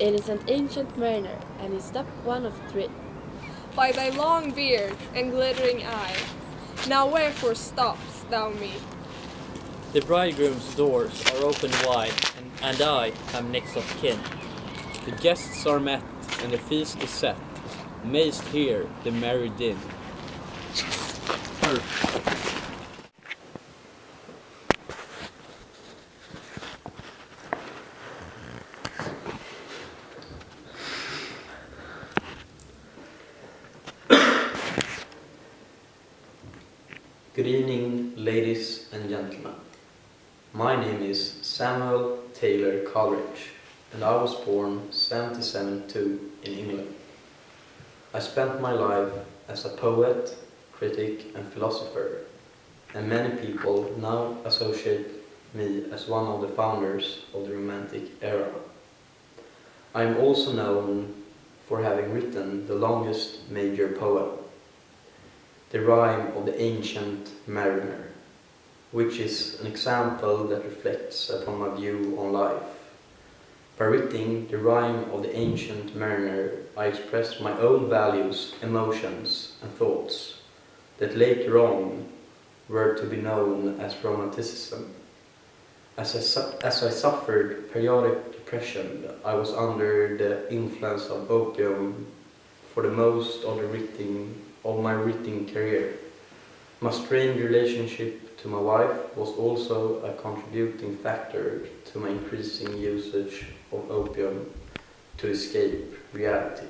It is an ancient mariner, and he stopped one of three. By thy long beard and glittering eye, now wherefore stopp'st thou me? The bridegroom's doors are open wide, and I am next of kin. The guests are met, and the feast is set. Mayst hear the merry din. Good evening, ladies and gentlemen. My name is Samuel Taylor Coleridge, and I was born 1772 in England. I spent my life as a poet, critic, and philosopher, and many people now associate me as one of the founders of the Romantic era. I am also known for having written the longest major poem, the Rime of the Ancient Mariner, which is an example that reflects upon my view on life. By writing the Rime of the Ancient Mariner, I expressed my own values, emotions, and thoughts that later on were to be known as Romanticism. As I suffered periodic depression, I was under the influence of opium for the most of my writing career. My strained relationship to my wife was also a contributing factor to my increasing usage of opium to escape reality.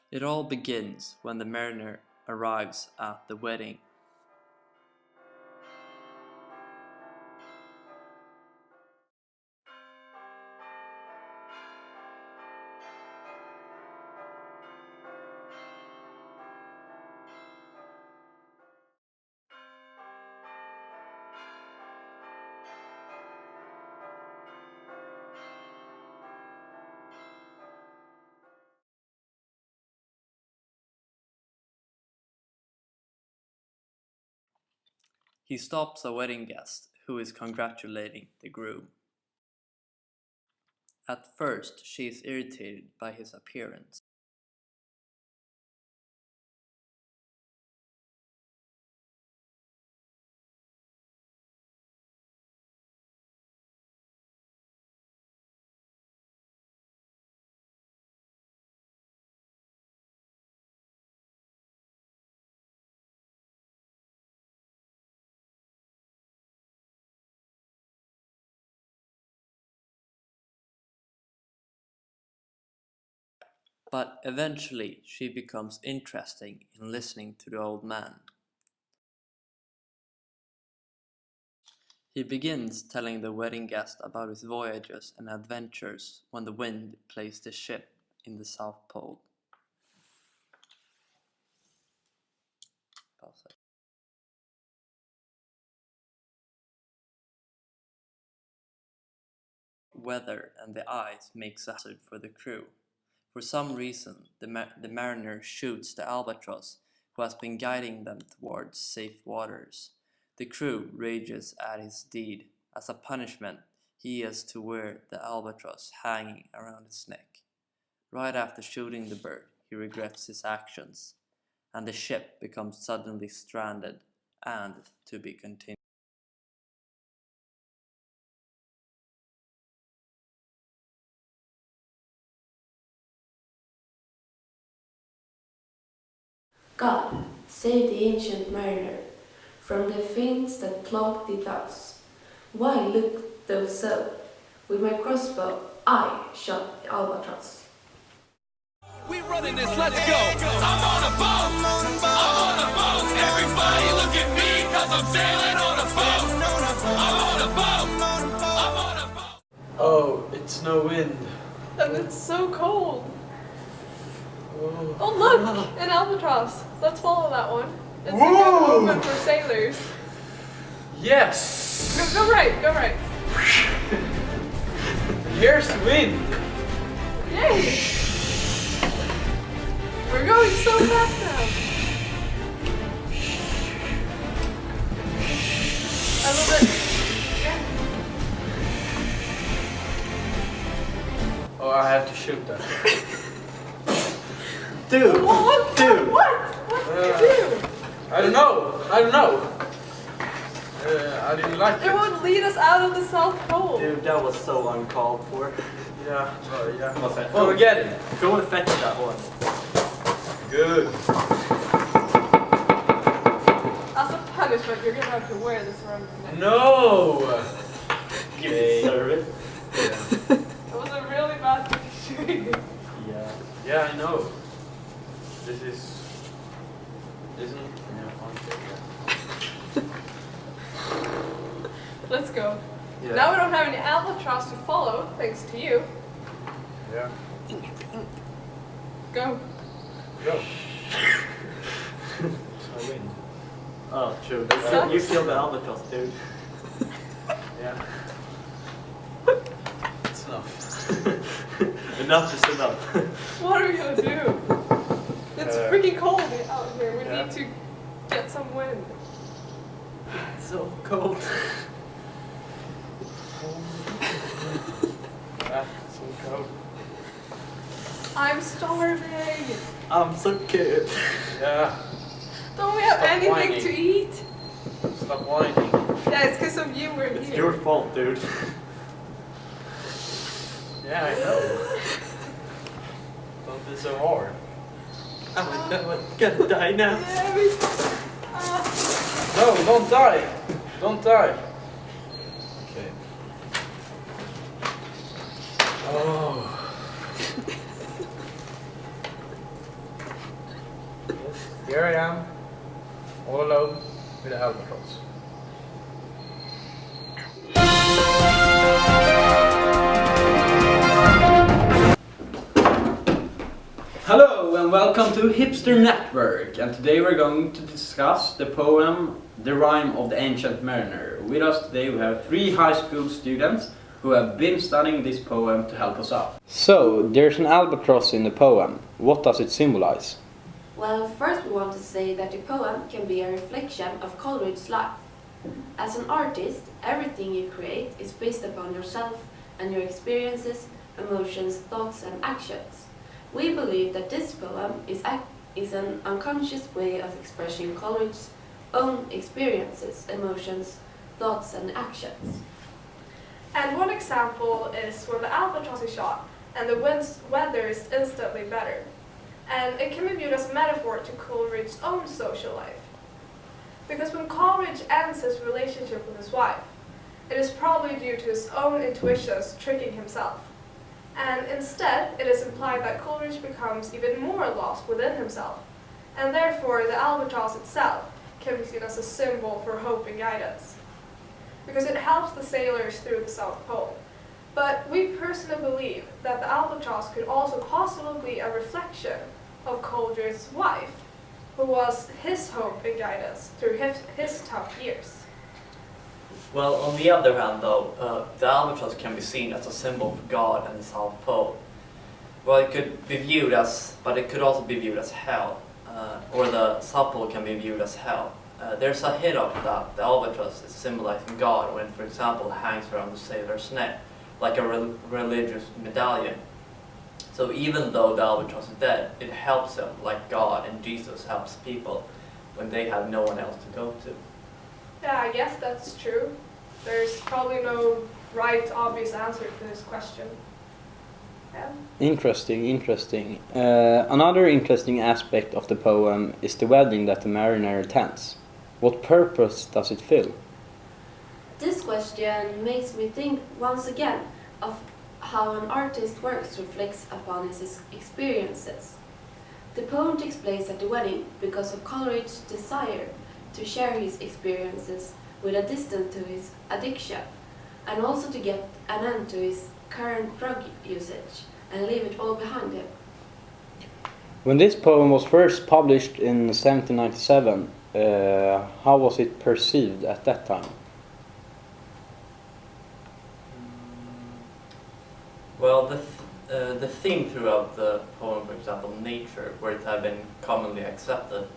It all begins when the mariner arrives at the wedding. He stops a wedding guest who is congratulating the groom. At first, she is irritated by his appearance. But eventually, she becomes interested in listening to the old man. He begins telling the wedding guest about his voyages and adventures when the wind placed the ship in the South Pole. Weather and the ice makes a hazard for the crew. For some reason, the mariner shoots the albatross who has been guiding them towards safe waters. The crew rages at his deed. As a punishment, he is to wear the albatross hanging around his neck. Right after shooting the bird, he regrets his actions, and the ship becomes suddenly stranded and to be continued. God, save the ancient mariner from the fiends that plague thee thus. Why look thou so? With my crossbow I shot the albatross. We running this, let's go. I'm on a boat, I'm on a boat. Everybody look at me, cause I'm sailing on a boat. I'm on a boat, I'm on a boat. Oh, it's no wind. And it's so cold. Oh look, an albatross. Let's follow that one. It's a good omen for sailors. Yes! Go right, go right. Here's the wind. Yay! We're going. fast now. A little bit. Yeah. Oh, I have to shoot that. Dude! What? Dude! What? What did you do? I don't know. I didn't like It it. would lead us out of the South Pole. Dude, that was so uncalled for. Yeah, yeah. Okay. Go again. Go and fetch that one. Good. As a punishment, you're gonna have to wear this around your neck. No. You deserve it. Yeah. It was a really bad thing shooting. Yeah. Yeah, I know. This isn't. Yeah, okay, yeah. Let's go. Yeah. Now we don't have any albatross to follow, thanks to you. Yeah. Go. Go. I win. Oh, true. Sucks. You killed the albatross, dude. Yeah. It's enough. Enough is enough. What are we gonna do? It's freaking cold out here. We Yeah. need to get some wind. It's so cold. Yeah, so cold. I'm starving. I'm so scared. Yeah. Don't we have Stop anything whining. to eat? Stop whining. Yeah, it's because of you we're It's here. your fault, dude. Yeah, I know. Don't be so hard. I'm gonna die now. Yeah, we... No, don't die. Don't die. Okay. Oh. Yes, here I am, all alone with the albatross. Hello and welcome to Hipster Network, and today we're going to discuss the poem The Rime of the Ancient Mariner. With us today we have 3 high school students who have been studying this poem to help us out. So, there's an albatross in the poem. What does it symbolize? Well, first we want to say that the poem can be a reflection of Coleridge's life. As an artist, everything you create is based upon yourself and your experiences, emotions, thoughts and actions. We believe that this poem is an unconscious way of expressing Coleridge's own experiences, emotions, thoughts and actions. And one example is when the albatross is shot and the weather is instantly better. And it can be viewed as a metaphor to Coleridge's own social life. Because when Coleridge ends his relationship with his wife, it is probably due to his own intuitions tricking himself. And instead, it is implied that Coleridge becomes even more lost within himself, and therefore the albatross itself can be seen as a symbol for hope and guidance, because it helps the sailors through the South Pole. But we personally believe that the albatross could also possibly be a reflection of Coleridge's wife, who was his hope and guidance through his tough years. Well, on the other hand, though, the albatross can be seen as a symbol for God and the South Pole. Well, it could be viewed as, but it could also be viewed as hell, or the South Pole can be viewed as hell. There's a hint of that the albatross is symbolizing God when, for example, hangs around the sailor's neck, like a religious medallion. So even though the albatross is dead, it helps him, like God and Jesus helps people when they have no one else to go to. Yeah, I guess that's true. There's probably no right, obvious answer to this question. Yeah. Interesting. Another interesting aspect of the poem is the wedding that the mariner attends. What purpose does it fill? This question makes me think once again of how an artist's works reflects upon his experiences. The poem takes place at the wedding because of Coleridge's desire to share his experiences with a distance to his addiction, and also to get an end to his current drug usage and leave it all behind him. When this poem was first published in 1797, how was it perceived at that time? Well, the theme throughout the poem, for example, nature, where it had been commonly accepted.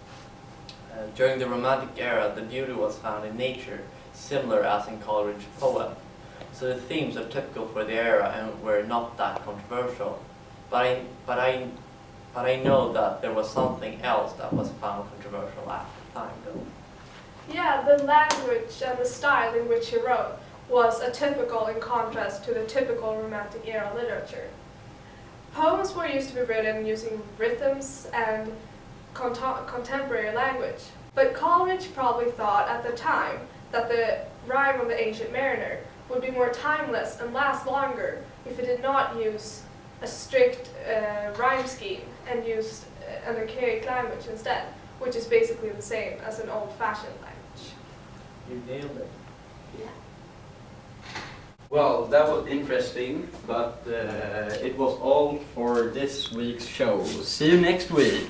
During the Romantic era, the beauty was found in nature, similar as in Coleridge's poem. So the themes are typical for the era and were not that controversial. But I know that there was something else that was found controversial at the time, though. Yeah, the language and the style in which he wrote was atypical in contrast to the typical Romantic era literature. Poems were used to be written using rhythms and contemporary language, but Coleridge probably thought at the time that the Rime of the Ancient Mariner would be more timeless and last longer if it did not use a strict rhyme scheme and used an archaic language instead, which is basically the same as an old-fashioned language. You nailed it. Yeah. Well, that was interesting, but it was all for this week's show. See you next week.